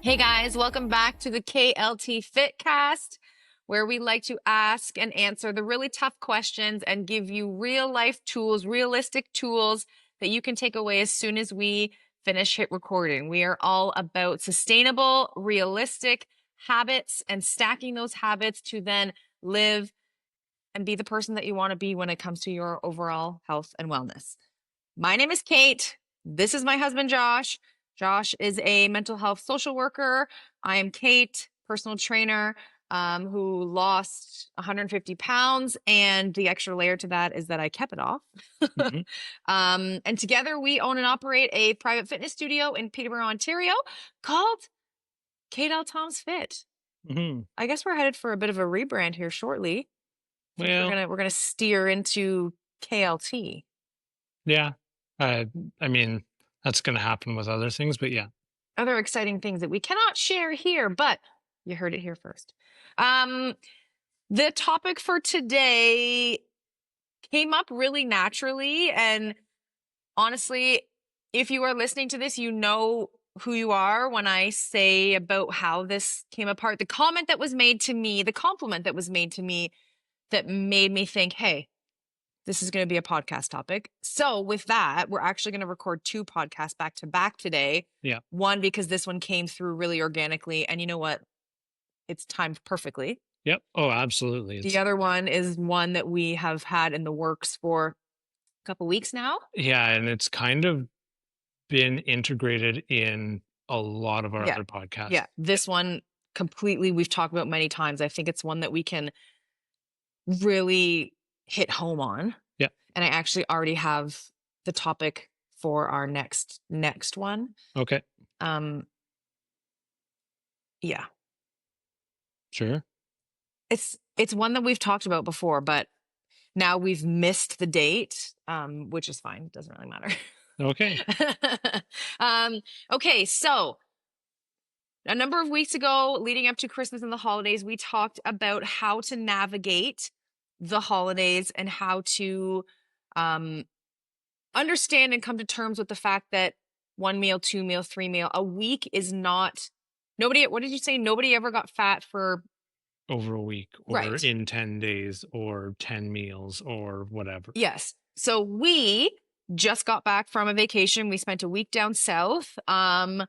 Hey guys, welcome back to the KLT Fitcast, where we like to ask and answer the really tough questions and give you real life tools, realistic tools that you can take away as soon as we hit recording. We are all about sustainable, realistic habits and stacking those habits to then live and be the person that you want to be when it comes to your overall health and wellness. My name is Kate. This is my husband, Josh. Josh is a mental health social worker. I am Kate, personal trainer, who lost 150 pounds. And the extra layer to that is that I kept it off. Mm-hmm. And together we own and operate a private fitness studio in Peterborough, Ontario called KLT Fit. Mm-hmm. I guess we're headed for a bit of a rebrand here shortly. Well, We're gonna steer into KLT. yeah. I mean, that's going to happen with other things, but yeah. Other exciting things that we cannot share here, but you heard it here first. The topic for today came up really naturally. And honestly, if you are listening to this, you know who you are when I say about how this came apart. The comment that was made to me, the compliment that was made to me that made me think, hey, this is going to be a podcast topic. So with that, we're actually going to record 2 podcasts back to back today. Yeah. One, because this one came through really organically. And you know what? It's timed perfectly. Yep. Oh, absolutely. The other one is one that we have had in the works for a couple weeks now. Yeah. And it's kind of been integrated in a lot of our other podcasts. Yeah. This one completely, we've talked about many times. I think it's one that we can really hit home on. Yeah. And I actually already have the topic for our next one. Okay. Yeah. Sure. It's one that we've talked about before, but now we've missed the date, which is fine. It doesn't really matter. Okay. Okay. So a number of weeks ago, leading up to Christmas and the holidays, we talked about how to navigate the holidays and how to understand and come to terms with the fact that 1 meal, 2 meal, 3 meal a week is not nobody. What did you say? Nobody ever got fat for over a week or right. in 10 days or 10 meals or whatever. Yes. So we just got back from a vacation. We spent a week down south. Yeah.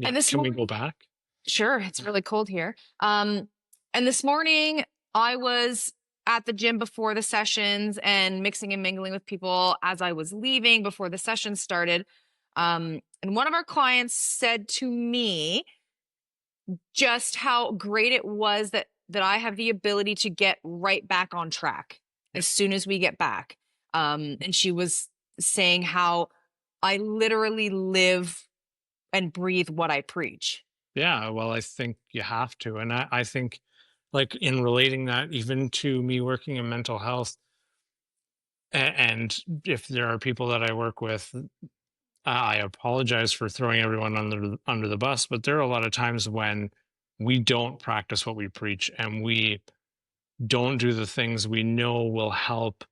And this Can morning, we go back? Sure. It's really cold here. And this morning I was at the gym before the sessions and mixing and mingling with people as I was leaving before the session started. And one of our clients said to me just how great it was that I have the ability to get right back on track as soon as we get back. And she was saying how I literally live and breathe what I preach. Yeah. Well, I think you have to. And I think, like, in relating that even to me working in mental health, and if there are people that I work with, I apologize for throwing everyone under the bus, but there are a lot of times when we don't practice what we preach and we don't do the things we know will help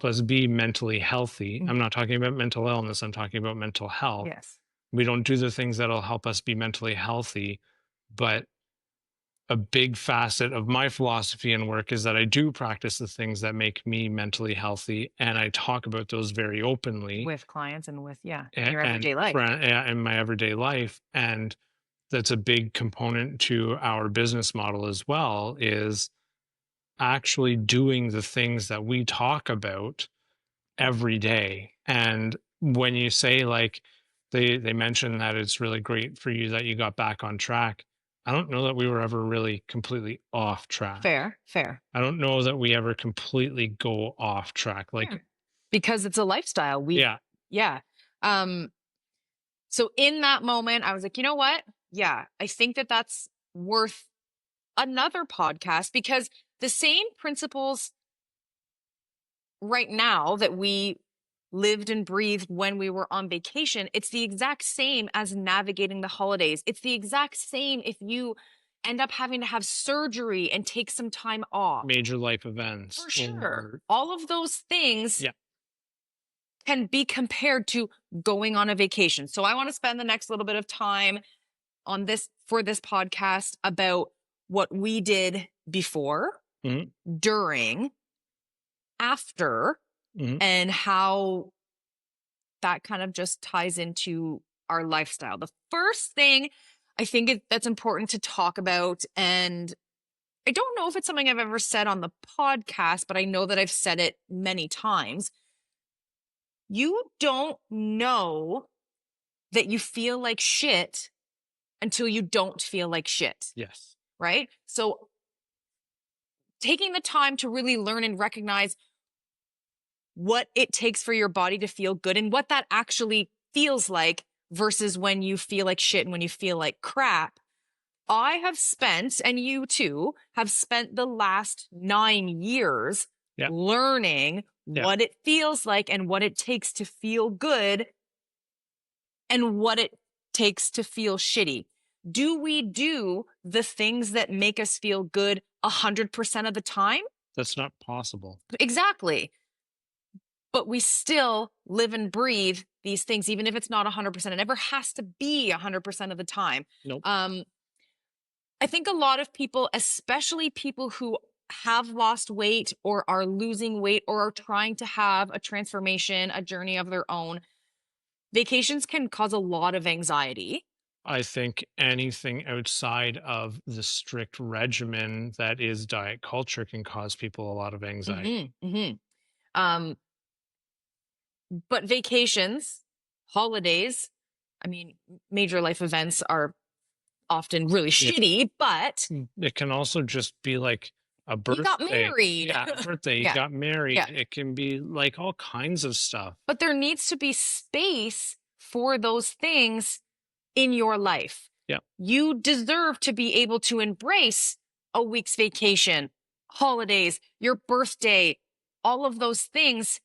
us be mentally healthy. I'm not talking about mental illness, I'm talking about mental health. Yes. We don't do the things that'll help us be mentally healthy, but a big facet of my philosophy and work is that I do practice the things that make me mentally healthy, and I talk about those very openly with clients and with your and everyday life. in my everyday life. And that's a big component to our business model as well, is actually doing the things that we talk about every day. And when you say, like, they mentioned that it's really great for you that you got back on track, I don't know that we were ever really completely off track. Fair. I don't know that we ever completely go off track. Like, because it's a lifestyle. Yeah. So in that moment, I was like, you know what? Yeah, I think that that's worth another podcast, because the same principles right now that we lived and breathed when we were on vacation, it's the exact same as navigating the holidays. It's the exact same if you end up having to have surgery and take some time off. Major life events. For sure. All of those things can be compared to going on a vacation. So I want to spend the next little bit of time on this for this podcast about what we did before, Mhm. during, after, Mhm. and how that kind of just ties into our lifestyle. The first thing I think that's important to talk about, and I don't know if it's something I've ever said on the podcast, but I know that I've said it many times. You don't know that you feel like shit until you don't feel like shit, Yes. right? So taking the time to really learn and recognize what it takes for your body to feel good and what that actually feels like versus when you feel like shit and when you feel like crap. I have spent, and you too, have spent the last 9 years Yeah. learning Yeah. what it feels like and what it takes to feel good and what it takes to feel shitty. Do we do the things that make us feel good 100% of the time? That's not possible. Exactly. But we still live and breathe these things, even if it's not 100%. It never has to be 100% of the time. Nope. I think a lot of people, especially people who have lost weight or are losing weight or are trying to have a transformation, a journey of their own, vacations can cause a lot of anxiety. I think anything outside of the strict regimen that is diet culture can cause people a lot of anxiety. Um, but vacations, holidays, I mean, major life events are often really Yeah. shitty, but It can also just be like a you got birthday. married. Yeah, a birthday, you Yeah. got married. Yeah. It can be like all kinds of stuff. But there needs to be space for those things in your life. Yeah. You deserve to be able to embrace a week's vacation, holidays, your birthday, all of those things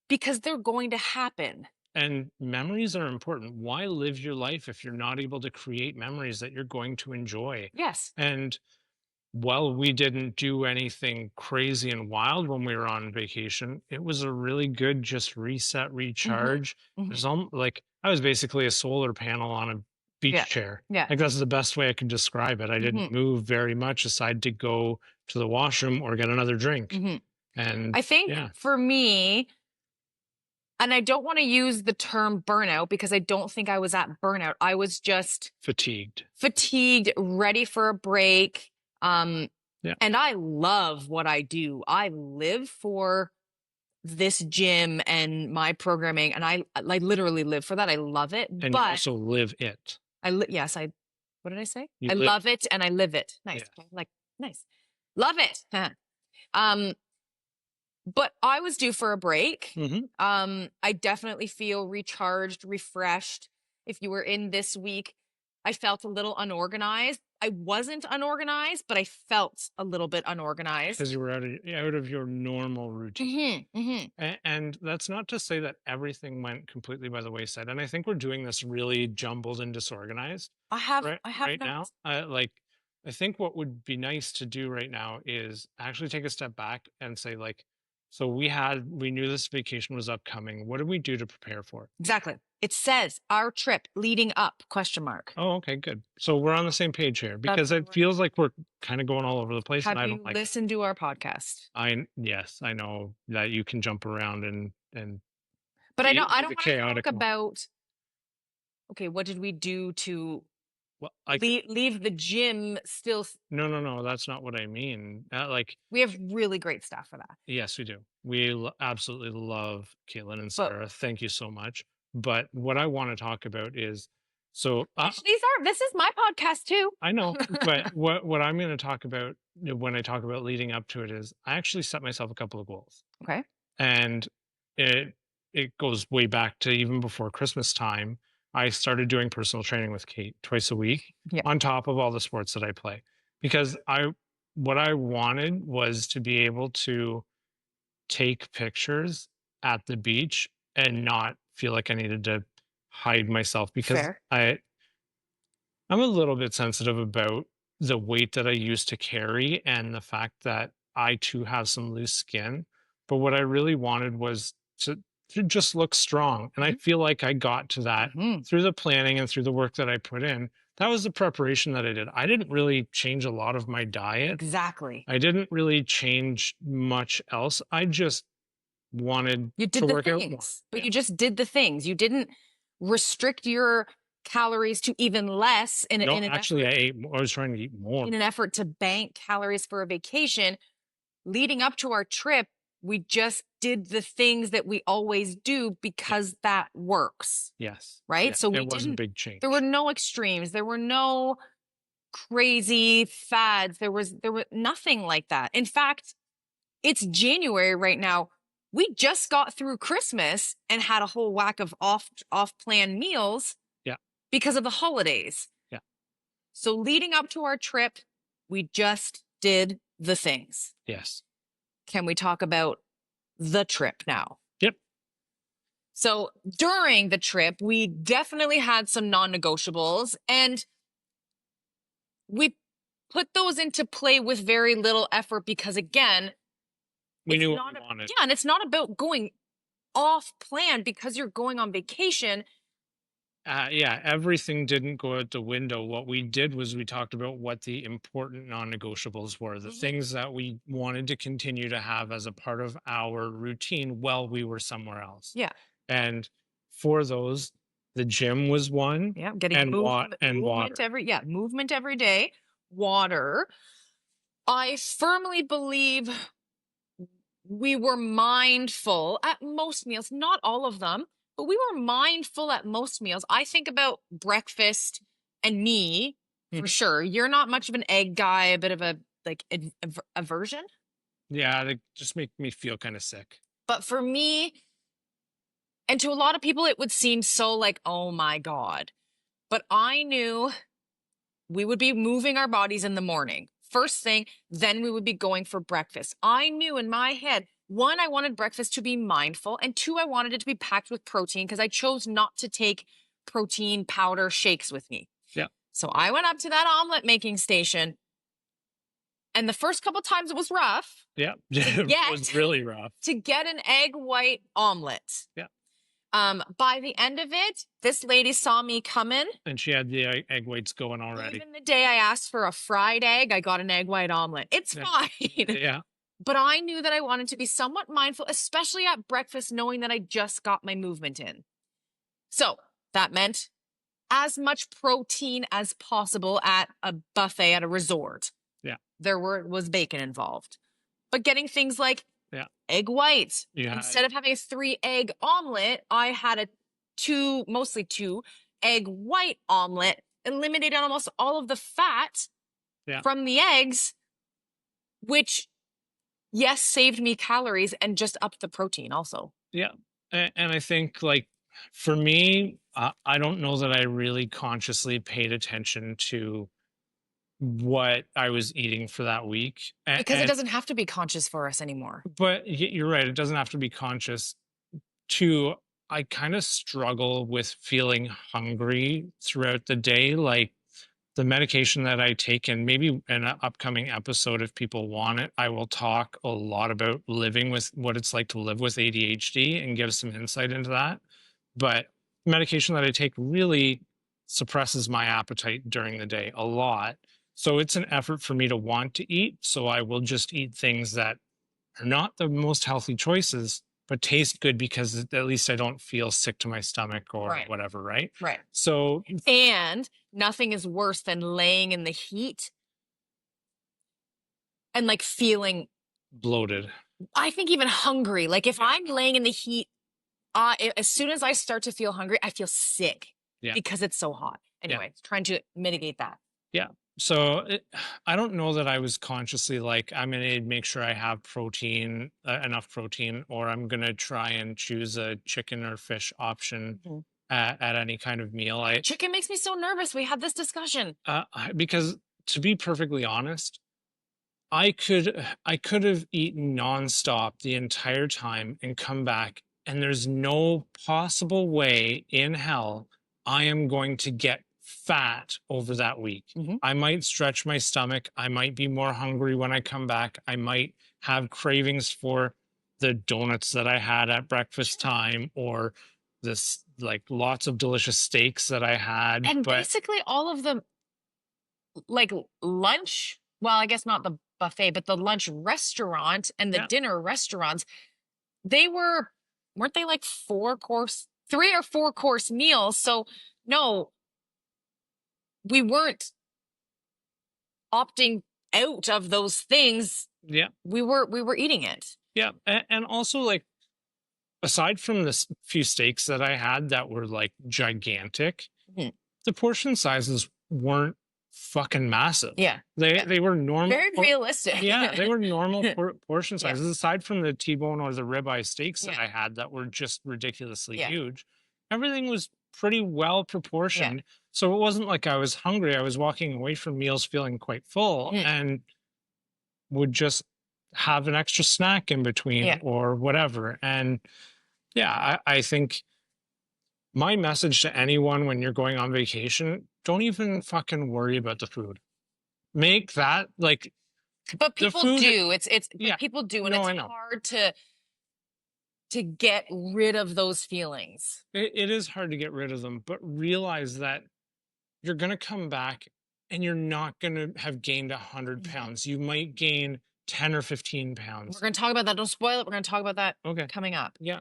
because they're going to happen. And memories are important. Why live your life if you're not able to create memories that you're going to enjoy? Yes. And while we didn't do anything crazy and wild when we were on vacation, it was a really good just reset, Mhm. recharge. It Mhm. was like I was basically a solar panel on a beach Yeah. chair. Yeah. Like that's the best way I could describe it. I didn't Mhm. move very much aside to go to the washroom or get another drink. Mhm. And I think yeah, for me, and I don't want to use the term burnout because I don't think I was at burnout. I was just fatigued. fatigued, ready for a break. Yeah. And I love what I do. I live for this gym and my programming, and I like literally live for that. I love it. And you But also live it. yes, what did I say? You I live. love it and I live it. Nice. Yeah. Okay. Like nice. Love it. um, but I was due for a break. Hmm. I definitely feel recharged, refreshed. If you were in this week, I felt a little unorganized. I wasn't unorganized, but I felt a little bit unorganized. Because you were out of your normal routine. And that's not to say that everything went completely by the wayside. And I think we're doing this really jumbled and disorganized I have right now. noticed. I think what would be nice to do right now is actually take a step back and say, like, so we knew this vacation was upcoming. What did we do to prepare for it? Exactly. It says our trip leading up, question mark. Oh, okay, good. So we're on the same page here That's because where it we're. feels like we're kind of going all over the place, and Have I you don't like that. listened to our podcast? Yes, I know that you can jump around and But I be don't the want to talk chaotic one. about, okay, what did we do to Well, I could leave the gym still? no, that's not what I mean. Like, We have really great staff for that. yes, we do. We absolutely love Caitlin and But Sarah. Thank you so much. But what I want to talk about is, so this is my podcast too. I know, but what I'm going to talk about when I talk about leading up to it is, I actually set myself a couple of goals, Okay. and it it goes way back to even before Christmas time. I started doing personal training with Kate twice a week Yeah. on top of all the sports that I play, because I what I wanted was to be able to take pictures at the beach and not feel like I needed to hide myself, because Fair. I'm a little bit sensitive about the weight that I used to carry and the fact that I too have some loose skin. But what I really wanted was to just look strong. And I Mhm. feel like I got to that Mhm. through the planning and through the work that I put in. that was the preparation that I did. I didn't really change a lot of my diet. Exactly. I didn't really change much else. I just wanted You to did the work out more. things, but Yeah. you just did the things. You didn't restrict your calories to even less No, in an actually, effort I was trying to eat more. to bank calories for a vacation. Leading up to our trip, we just did the things that we always do Yeah. because that works, Yes. right? Yeah. So we It was a didn't, big there were change. no extremes. There were no crazy fads. There was nothing like that. In fact, it's January right now. We just got through Christmas and had a whole whack of off plan meals Yeah. because of the holidays. Yeah. So leading up to our trip, we just did the things. Yes. Can we talk about the trip now? Yep. So during the trip, we definitely had some non-negotiables, and we put those into play with very little effort because again, We it's knew what we not wanted. yeah, and it's not about going off plan because you're going on vacation. Yeah, everything didn't go out the window. What we did was we talked about what the important non-negotiables were, the Mhm. things that we wanted to continue to have as a part of our routine while we were somewhere else. Yeah. And for those, the gym was one, Yeah, getting and movement water. movement every day, water. I firmly believe we were mindful at most meals, not all of them, but we were mindful at most meals. I think about breakfast and me for Mhm. sure. You're not much of an egg guy, a bit of a like aversion, Yeah, they just make me feel kind of sick. but for me and to a lot of people it would seem so like, "Oh my god." But I knew we would be moving our bodies in the morning. First thing, then we would be going for breakfast. I knew in my head, one, I wanted breakfast to be mindful, and two, I wanted it to be packed with protein because I chose not to take protein powder shakes with me. Yeah. So I went up to that omelet making station, and the first couple times it was rough Yeah. to It was get really rough. to get an egg white omelet. Yeah. By the end of it, this lady saw me coming. And she had the egg whites going already. Even the day I asked for a fried egg, I got an egg white omelet. It's Yeah. fine. Yeah. But I knew that I wanted to be somewhat mindful, especially at breakfast, knowing that I just got my movement in. So that meant as much protein as possible at a buffet at a resort. Yeah. Was bacon involved. But getting things like Yeah. egg whites. Yeah. Instead of having a 3-egg omelet, I had a mostly 2-egg white omelet, eliminated almost all of the fat Yeah. from the eggs, which, yes, saved me calories and just upped the protein also. Yeah. And I think, like, for me, I don't know that I really consciously paid attention to what I was eating for that week. Because it doesn't have to be conscious for us anymore. But you're right. It doesn't have to be conscious. To I kind of struggle with feeling hungry throughout the day. Like, the medication that I take, and maybe in an upcoming episode, if people want it, I will talk a lot about living with what it's like to live with ADHD and give some insight into that. But medication that I take really suppresses my appetite during the day a lot. So it's an effort for me to want to eat. So I will just eat things that are not the most healthy choices, but taste good because at least I don't feel sick to my stomach or Right. whatever. Right. Right. So And nothing is worse than laying in the heat and like feeling, bloated. I think even hungry. Like if I'm laying in the heat, as soon as I start to feel hungry, I feel sick Yeah. because it's so hot. Yeah. Anyway, trying to mitigate that. Yeah. So I don't know that I was consciously like, I'm going to make sure I have protein, enough protein, or I'm going to try and choose a chicken or fish option Mhm. at any kind of meal. Chicken makes me so nervous. We had this discussion. Because to be perfectly honest, I could have eaten nonstop the entire time and come back, and there's no possible way in hell I am going to get fat over that week. Mhm. I might stretch my stomach. I might be more hungry when I come back. I might have cravings for the donuts that I had at breakfast time, or like lots of delicious steaks that I had, And but basically all of the like lunch, well, I guess not the buffet, but the lunch restaurant and the yeah, dinner restaurants, they weren't they like 4 course, 3 or 4 course meals? So no, we weren't opting out of those things. yeah, We were eating it. yeah, and also like aside from the few steaks that I had that were like gigantic, Mhm. the portion sizes weren't fucking massive. Yeah. Yeah. They were normal. Very realistic. Yeah, they were normal portion Yeah. sizes. Aside from the T-bone or the ribeye steaks that Yeah. I had that were just ridiculously Yeah. huge, everything was pretty well Yeah. proportioned. So it wasn't like I was hungry. I was walking away from meals feeling quite full Mhm. and would just have an extra snack in between Yeah. or whatever. And yeah, I think my message to anyone when you're going on vacation, don't even fucking worry about the food. Make that like But the people food. do. It's Yeah, but people do, and no, it's I know. hard to get rid of those feelings. It is hard to get rid of them, but realize that you're going to come back and you're not going to have gained 100 Mhm. pounds. You might gain 10 or 15 We're pounds. going to talk about that. Don't spoil it. We're going to talk about that Okay. coming up. Yeah.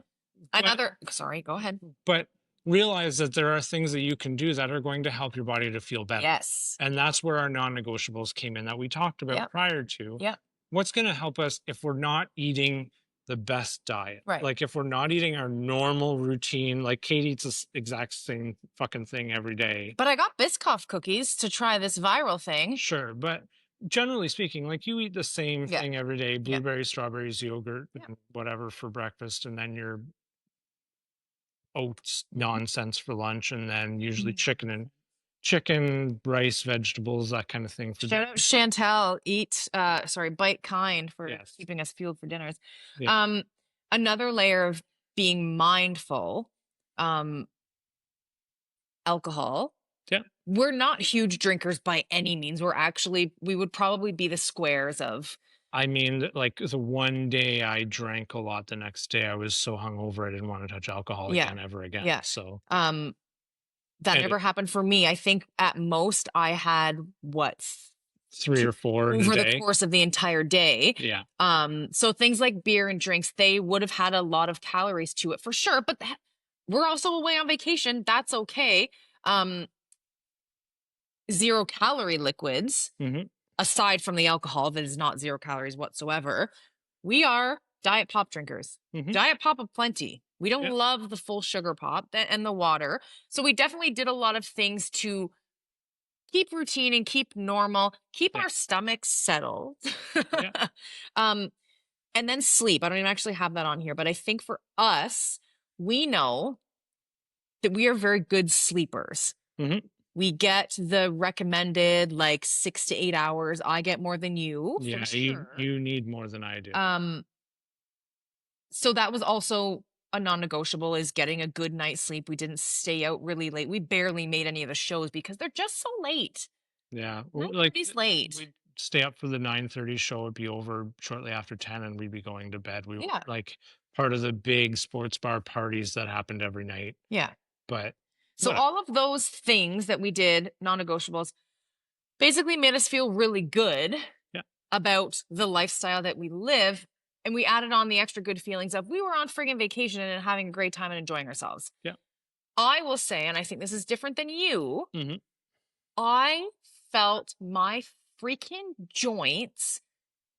But, Another, sorry, go ahead. but realize that there are things that you can do that are going to help your body to feel better. Yes. And that's where our non negotiables came in that we talked about Yep. prior to. Yep. What's going to help us if we're not eating the best diet? Right. Like if we're not eating our normal routine, like Kate eats the exact same fucking thing every day. But I got Biscoff cookies to try this viral thing. Sure. But generally speaking, like you eat the same Yeah. thing every day, Yeah. blueberries, strawberries, yogurt, Yeah. and whatever for breakfast, and then your oats Mhm. nonsense for lunch, and then usually Mhm. chicken, rice, vegetables, that kind of thing for Shout dinner. out Chantel, Bite Kind for Yes. keeping us fueled for dinners. Yeah. Um, Another layer of being mindful, um, alcohol. Yeah. We're not huge drinkers by any means. We would probably be the squares of, I mean, like the one day I drank a lot, the next day I was so hungover I didn't want to touch alcohol yeah, again ever again. yeah. So That and never happened for me. I think at most I had what 3 or 4 in a over the day. course of the entire day. Yeah. So things like beer and drinks, they would have had a lot of calories to it for sure. But we're also away on vacation. That's okay. Um, 0 calorie liquids, Hmm. aside from the alcohol that is not 0 calories whatsoever. We are diet pop drinkers. Hmm. Diet pop aplenty. We don't Yeah. love the full sugar pop and the water. So we definitely did a lot of things to keep routine and keep normal, keep Yeah. our stomachs settled. Yeah. um, and then sleep. I don't even actually have that on here, but I think for us, we know that we are very good sleepers. Hmm. We get the recommended like 6 to 8 hours. I get more than you for Yeah. sure. You need more than I do. So that was also a non-negotiable, is getting a good night's sleep. We didn't stay out really late. We barely made any of the shows because they're just so late. Yeah. Like Nobody's late. we'd stay up for the 9:30 show. It'd be over shortly after 10 and we'd be going to bed. We were Yeah. like part of the big sports bar parties that happened every night. Yeah. But So whatever. all of those things that we did, non-negotiables, basically made us feel really good Yeah. about the lifestyle that we live. And we added on the extra good feelings of we were on friggin' vacation and having a great time and enjoying ourselves. Yeah. I will say, and I think this is different than you, Hmm. I felt my freaking joints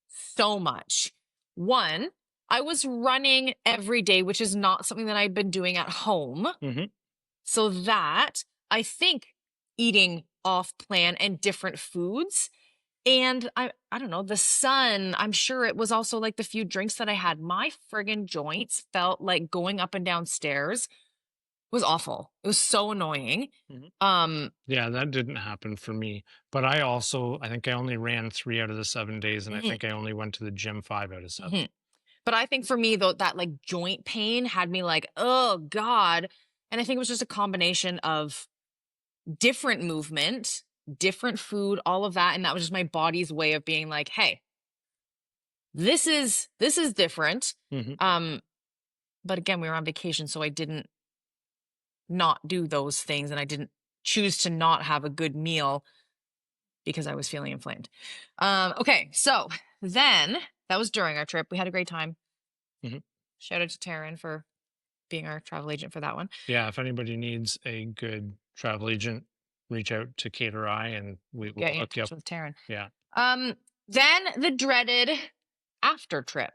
so much. One, I was running every day, which is not something that I've been doing at home. Hmm. So that I think eating off plan and different foods. And I don't know, the sun, I'm sure it was also like the few drinks that I had. My friggin' joints felt like going up and down stairs was awful. It was so annoying. Hmm. Um, Yeah, that didn't happen for me. But I think I only ran 3 out of the 7 days, and I mhm, think I only went to the gym 5 out of 7. mhm. But I think for me though, that like joint pain had me like, oh God. And I think it was just a combination of different movement, different food, all of that. And that was just my body's way of being like, hey, this is different. Hmm. Um, but again, we were on vacation, so I didn't not do those things, and I didn't choose to not have a good meal because I was feeling inflamed. Okay, so then that was during our trip. We had a great time. Mhm. Shout out to Taryn for being our travel agent for that one. Yeah, if anybody needs a good travel agent, reach out to Cater I and we will Get you in hook you touch up. with Taryn. Yeah. Then the dreaded after trip.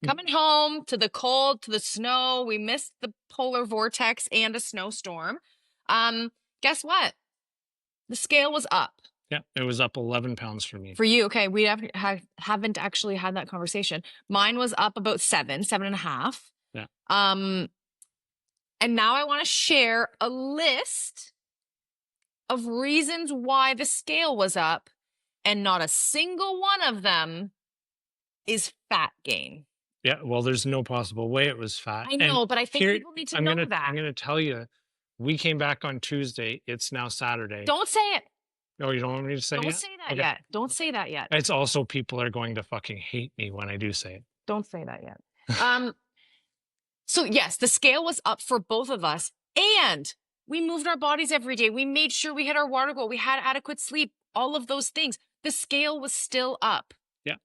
Coming home to the cold, to the snow. We missed the polar vortex and a snowstorm. Guess what? The scale was up. Yeah, it was up 11 pounds for me. For you, okay, we haven't actually had that conversation. Mine was up about 7.5. Yeah. And now I want to share a list of reasons why the scale was up, and not a single one of them is fat gain. Yeah, well, there's no possible way it was fat. I And know, but I think here people need to I'm know gonna that. I'm gonna tell you, we came back on Tuesday. It's now Saturday. Don't say it. No, you don't want me to say Don't it? say that Okay. yet. Don't say that yet. It's also people are going to fucking hate me when I do say it. Don't say that yet. So yes, the scale was up for both of us, and we moved our bodies every day. We made sure we hit our water goal. We had adequate sleep, all of those things. The scale was still up. Yeah.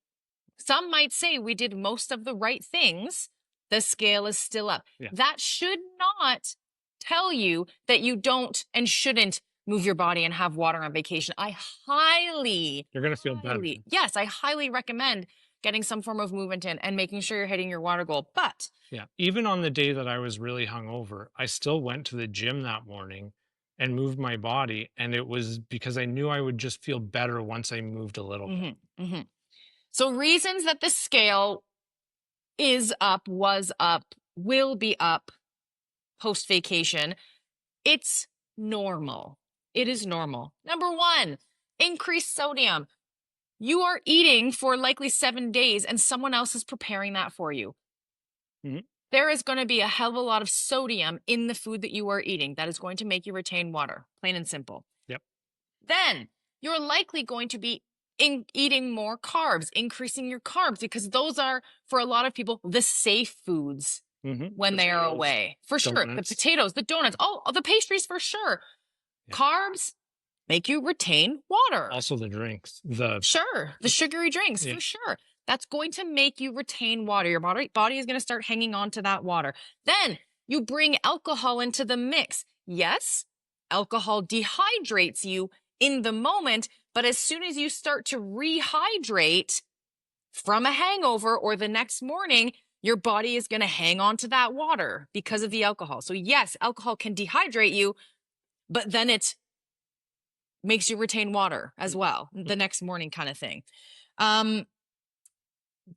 Some might say we did most of the right things. The scale is still up. Yeah. That should not tell you that you don't and shouldn't move your body and have water on vacation. You're gonna feel better. Yes, I highly recommend getting some form of movement in and making sure you're hitting your water goal. But Yeah. Even on the day that I was really hungover, I still went to the gym that morning and moved my body. And it was because I knew I would just feel better once I moved a little bit. So reasons that the scale is up, was up, will be up post vacation. It's normal. It is normal. Number one, increased sodium. You are eating for likely 7 days and someone else is preparing that for you. Mhm. There is going to be a hell of a lot of sodium in the food that you are eating. That is going to make you retain water, plain and simple. Yep. Then you're likely going to be eating more carbs, increasing your carbs, because those are, for a lot of people, the safe foods when they are away. For sure. Donuts. The potatoes, the donuts, the pastries for sure. Yeah. Carbs make you retain water. Also the drinks. The sugary drinks, for sure. That's going to make you retain water. Your body is going to start hanging on to that water. Then you bring alcohol into the mix. Yes, alcohol dehydrates you in the moment, but as soon as you start to rehydrate from a hangover or the next morning, your body is going to hang on to that water because of the alcohol. So yes, alcohol can dehydrate you, but then it makes you retain water as well the next morning, kind of thing.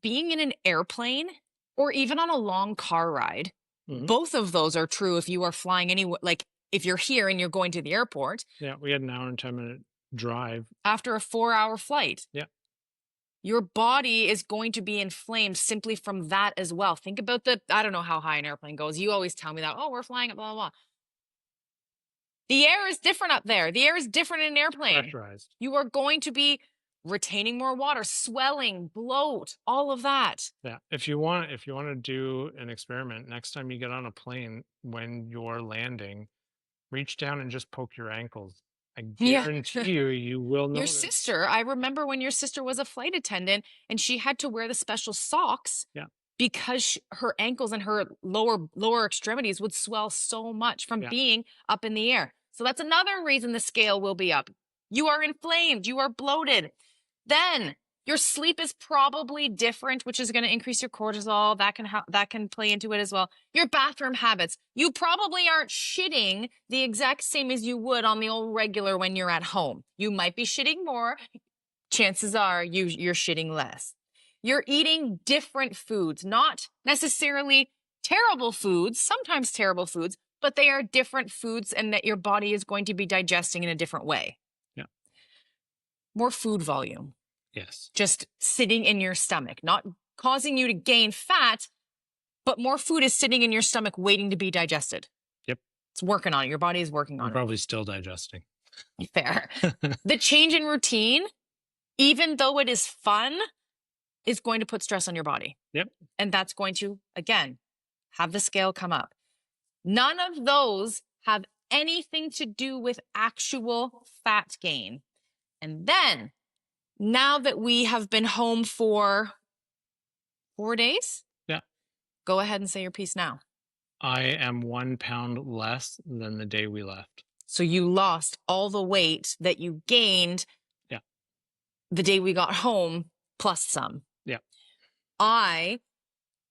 Being in an airplane or even on a long car ride, both of those are true if you are flying anywhere, like if you're here and you're going to the airport. Yeah, we had an hour and 10-minute drive after a 4-hour flight. Yeah. Your body is going to be inflamed simply from that as well. Think about I don't know how high an airplane goes. You always tell me that, oh, we're flying at blah, blah, blah. The air is different up there. The air is different in an airplane. Pressurized. You are going to be retaining more water, swelling, bloat, all of that. Yeah. If you want to do an experiment, next time you get on a plane, when you're landing, reach down and just poke your ankles. I guarantee you will notice. Your sister, I remember when your sister was a flight attendant and she had to wear the special socks. Yeah. Because her ankles and her lower extremities would swell so much from being up in the air. So that's another reason the scale will be up. You are inflamed. You are bloated. Then your sleep is probably different, which is going to increase your cortisol. That can play into it as well. Your bathroom habits. You probably aren't shitting the exact same as you would on the old regular when you're at home. You might be shitting more. Chances are you're shitting less. You're eating different foods, not necessarily terrible foods, sometimes terrible foods, but they are different foods and that your body is going to be digesting in a different way. Yeah. More food volume. Yes. Just sitting in your stomach, not causing you to gain fat, but more food is sitting in your stomach waiting to be digested. Yep. It's working on it. Your body is working on it. Probably still digesting. Fair. The change in routine, even though it is fun, is going to put stress on your body. Yep. And that's going to, again, have the scale come up. None of those have anything to do with actual fat gain. And then, now that we have been home for 4 days, Yeah. go ahead and say your piece now. I am 1 pound less than the day we left. So you lost all the weight that you gained Yeah. the day we got home, plus some. Yeah.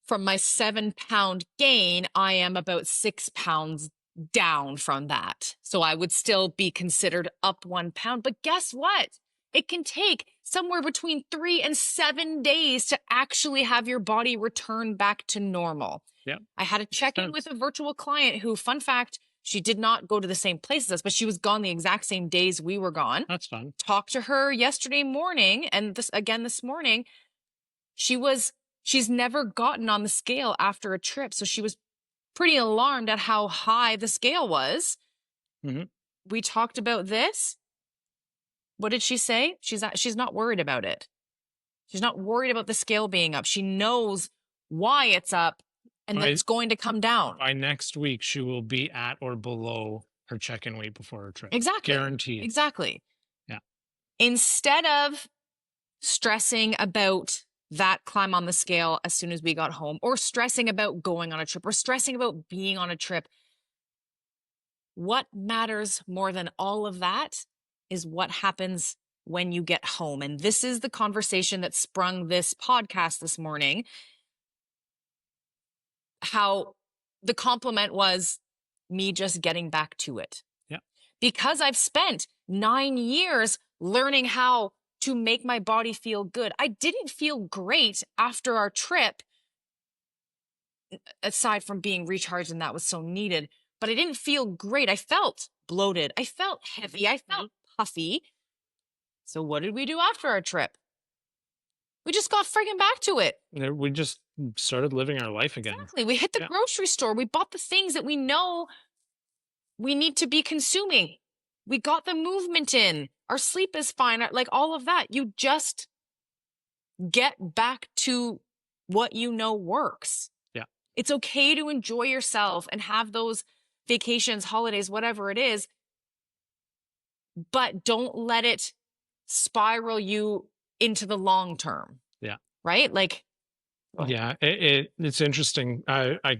From my 7-pound gain, I am about 6 pounds down from that. So I would still be considered up 1 pound. But guess what? It can take somewhere between 3 and 7 days to actually have your body return back to normal. Yeah. I had a check-in with a virtual client who, fun fact, she did not go to the same place as us, but she was gone the exact same days we were gone. That's fun. Talked to her yesterday morning, and this morning. She's never gotten on the scale after a trip, so she was pretty alarmed at how high the scale was. Mm-hmm. We talked about this. What did she say? She's not worried about it. She's not worried about the scale being up. She knows why it's up and that it's going to come down. By next week, she will be at or below her check-in weight before her trip. Exactly. Guaranteed. Exactly. Yeah. Instead of stressing about that climb on the scale as soon as we got home, or stressing about going on a trip, or stressing about being on a trip, what matters more than all of that is what happens when you get home. And this is the conversation that sprung this podcast this morning. How the compliment was me just getting back to it. Yeah. Because I've spent 9 years learning how to make my body feel good. I didn't feel great after our trip, aside from being recharged, and that was so needed, but I didn't feel great. I felt bloated. I felt heavy. I felt puffy. So what did we do after our trip? We just got friggin' back to it. We just started living our life again. Exactly. We hit the grocery store. We bought the things that we know we need to be consuming. We got the movement in. Our sleep is fine. Like all of that. You just get back to what you know works. Yeah. It's okay to enjoy yourself and have those vacations, holidays, whatever it is, but don't let it spiral you into the long term. Yeah. Right? Like, yeah, it's interesting. I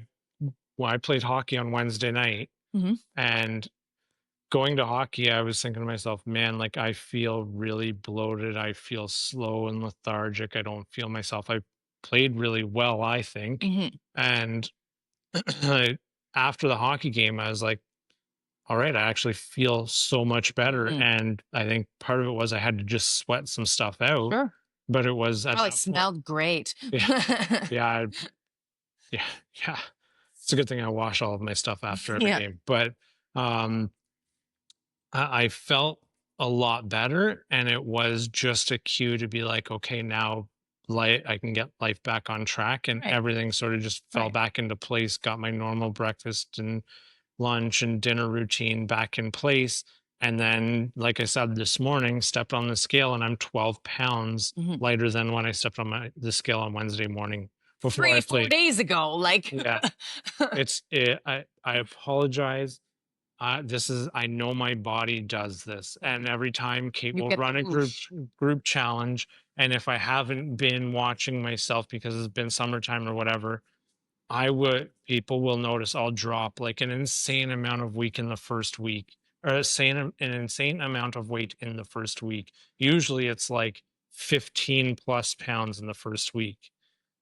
played hockey on Wednesday night, and going to hockey, I was thinking to myself, man, like I feel really bloated. I feel slow and lethargic. I don't feel myself. I played really well, I think. And after the hockey game, I was like, all right, I actually feel so much better. And I think part of it was I had to just sweat some stuff out. Sure. But it was probably smelled great. Yeah. Yeah. It's a good thing I wash all of my stuff after every game. But I felt a lot better, and it was just a cue to be like, okay, now I can get life back on track, and everything sort of just fell back into place. Got my normal breakfast and lunch and dinner routine back in place. And then, like I said, this morning, stepped on the scale, and I'm 12 pounds lighter than when I stepped on the scale on Wednesday morning before I played. 4 days ago. Like, yeah, I apologize. I know my body does this. And every time Kate will run a group challenge, and if I haven't been watching myself because it's been summertime or whatever, people will notice I'll drop like an insane amount of weight in the first week, or an insane amount of weight in the first week. Usually it's like 15 plus pounds in the first week.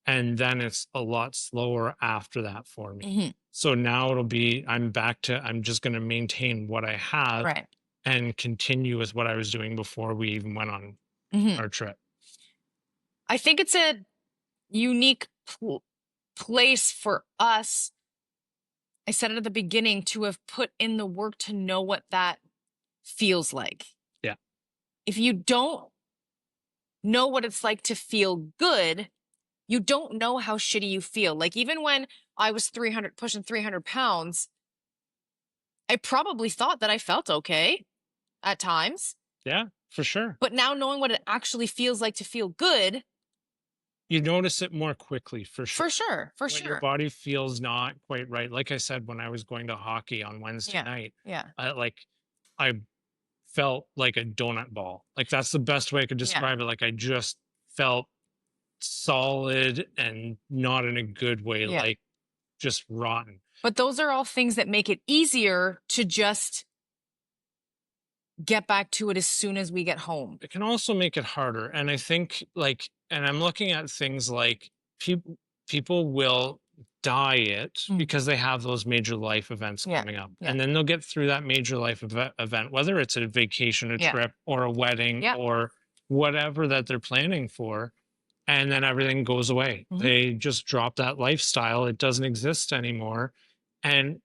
And then it's a lot slower after that for me. So now I'm just going to maintain what I have and continue with what I was doing before we even went on our trip. I think it's a unique place for us. I said it at the beginning, to have put in the work to know what that feels like. Yeah. If you don't know what it's like to feel good, you don't know how shitty you feel. Like, even when I was pushing 300 pounds, I probably thought that I felt okay at times. Yeah, for sure. But now knowing what it actually feels like to feel good, you notice it more quickly for sure. For sure. For When your sure. body feels not quite right. Like I said, when I was going to hockey on Wednesday Yeah. night, Yeah. I felt like a donut ball. Like that's the best way I could Yeah. describe it. Like I just felt solid and not in a good way, Yeah. like just rotten. But those are all things that make it easier to just get back to it as soon as we get home. It can also make it harder. And I think and I'm looking at things like people will diet Mm. because they have those major life events Yeah. coming up. Yeah. And then they'll get through that major life event, whether it's a vacation, a Yeah. trip, or a wedding, Yeah. or whatever that they're planning for. And then everything goes away. Mhm. They just drop that lifestyle. It doesn't exist anymore. And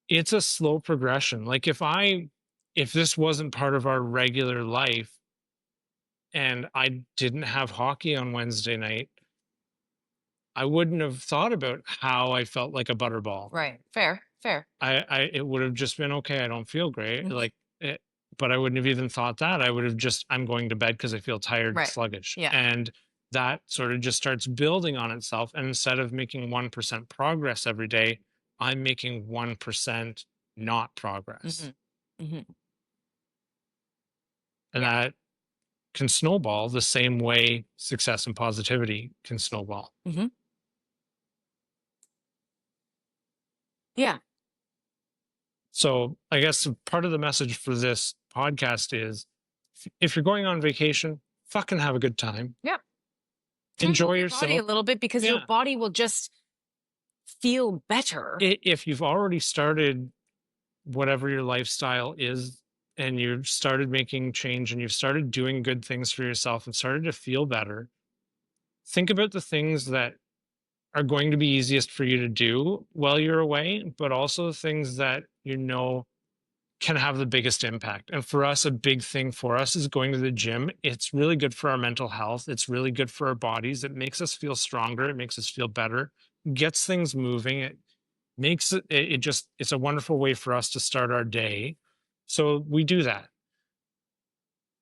it's a slow progression. Like if this wasn't part of our regular life and I didn't have hockey on Wednesday night, I wouldn't have thought about how I felt like a butterball. Right. Fair. Fair. I it would have just been okay. I don't feel great. Mhm. But I wouldn't have even thought that. I would have just I'm going to bed because I feel tired, Right. sluggish, Yeah. and that sort of just starts building on itself. And instead of making 1% progress every day, I'm making 1% not progress, Hmm. Hmm. and Yeah. that can snowball the same way success and positivity can snowball. Hmm. Yeah. So I guess part of the message for this podcast is if you're going on vacation, fucking have a good time. Yeah. Enjoy Fuel your body yourself. a little bit because your Yeah. body will just feel better. If you've already started whatever your lifestyle is and you've started making change and you've started doing good things for yourself and started to feel better, think about the things that are going to be easiest for you to do while you're away, but also the things that can have the biggest impact. And for us, a big thing for us is going to the gym. It's really good for our mental health. It's really good for our bodies. It makes us feel stronger. It makes us feel better, gets things moving. It makes it's a wonderful way for us to start our day. So we do that.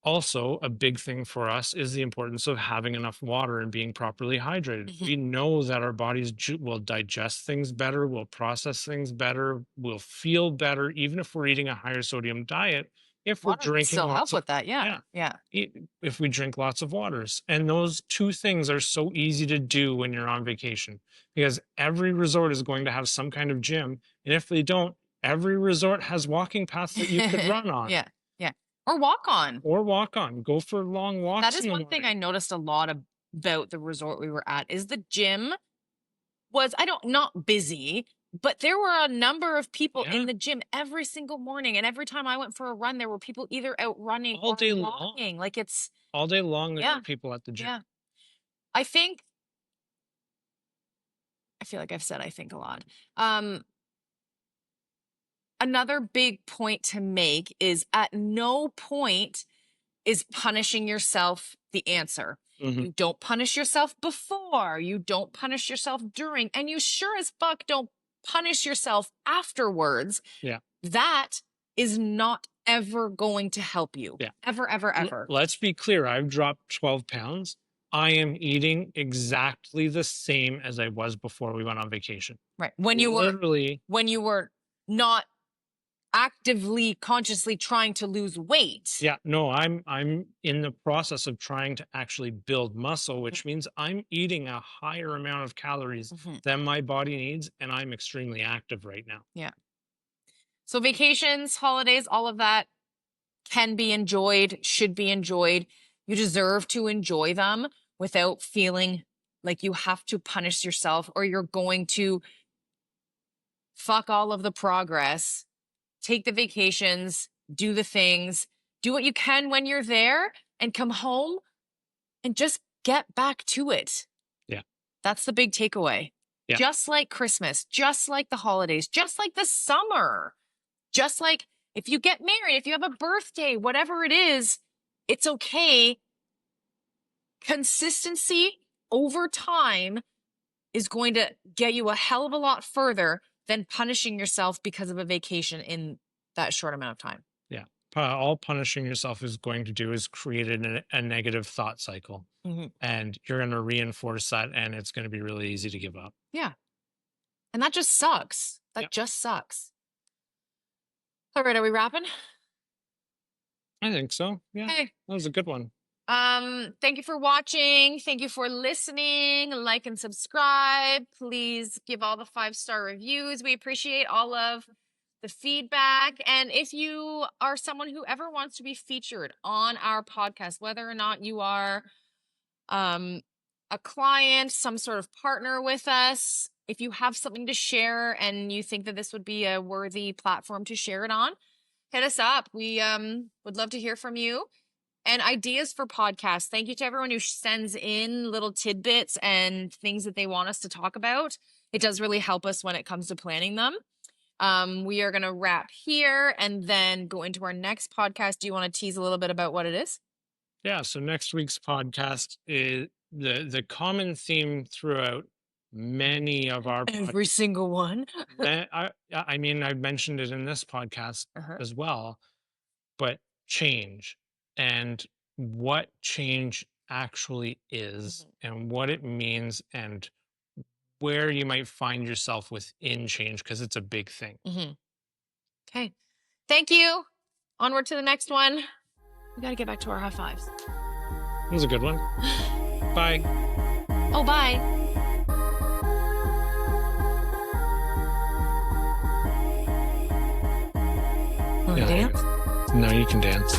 Also, a big thing for us is the importance of having enough water and being properly hydrated. Mhm. We know that our bodies will digest things better, will process things better, will feel better, even if we're eating a higher sodium diet, if we're Water can drinking still help lots of, with that. Yeah. yeah, Yeah. if we drink lots of waters. And those two things are so easy to do when you're on vacation because every resort is going to have some kind of gym. And if they don't, every resort has walking paths that you could run on Yeah. Yeah. Or walk on. or walk on. Go for long That walks is in the one thing morning. I noticed a lot about the resort we were at is the gym was I don't not busy, but there were a number of people Yeah, in the gym every single morning. And every time I went for a run, there were people either out running all or day long. walking. Like it's All day long, there are yeah, people at the gym. yeah. I think I feel like I've said I think a lot. Um Another big point to make is at no point is punishing yourself the answer. Mhm. You don't punish yourself before, you don't punish yourself during, and you sure as fuck don't punish yourself afterwards. Yeah, That is not ever going to help you. yeah. Ever, ever, ever. Let's be clear. I've dropped 12 pounds. I am eating exactly the same as I was before we went on vacation. Right. Literally, When you were not actively consciously trying to lose weight. yeah. No, I'm in the process of trying to actually build muscle, which means I'm eating a higher amount of calories Mhm. than my body needs, and I'm extremely active right now. Yeah. So vacations, holidays, all of that can be enjoyed, should be enjoyed. You deserve to enjoy them without feeling like you have to punish yourself or you're going to fuck all of the progress. Take the vacations, do the things, do what you can when you're there, and come home and just get back to it. Yeah, That's the big takeaway. yeah. Just like Christmas, just like the holidays, just like the summer, just like if you get married, if you have a birthday, whatever it is, it's okay. Consistency over time is going to get you a hell of a lot further than punishing yourself because of a vacation in that short amount of time. Yeah. all punishing yourself is going to do is create a negative thought cycle, Hmm. and you're going to reinforce that, and it's going to be really easy to give up. Yeah. And that just sucks. That Yep. just sucks. All right, are we wrapping? I think so. Yeah, Hey. that was a good one. Thank you for watching. Thank you for listening. Like and subscribe. Please give all the 5-star reviews. We appreciate all of the feedback. And if you are someone who ever wants to be featured on our podcast, whether or not you are a client, some sort of partner with us, if you have something to share and you think that this would be a worthy platform to share it on, hit us up. We would love to hear from you. And ideas for podcasts. Thank you to everyone who sends in little tidbits and things that they want us to talk about. It does really help us when it comes to planning them. We are going to wrap here and then go into our next podcast. Do you want to tease a little bit about what it is? Yeah. So next week's podcast is the common theme throughout many of our Every single one. I mean, I've mentioned it in this podcast as well, but change and what change actually is and what it means and where you might find yourself within change, because it's a big thing. Okay. Thank you. Onward to the next one. We got to get back to our high fives. That was a good one. Bye. Oh, bye. Want to dance? No, you can dance.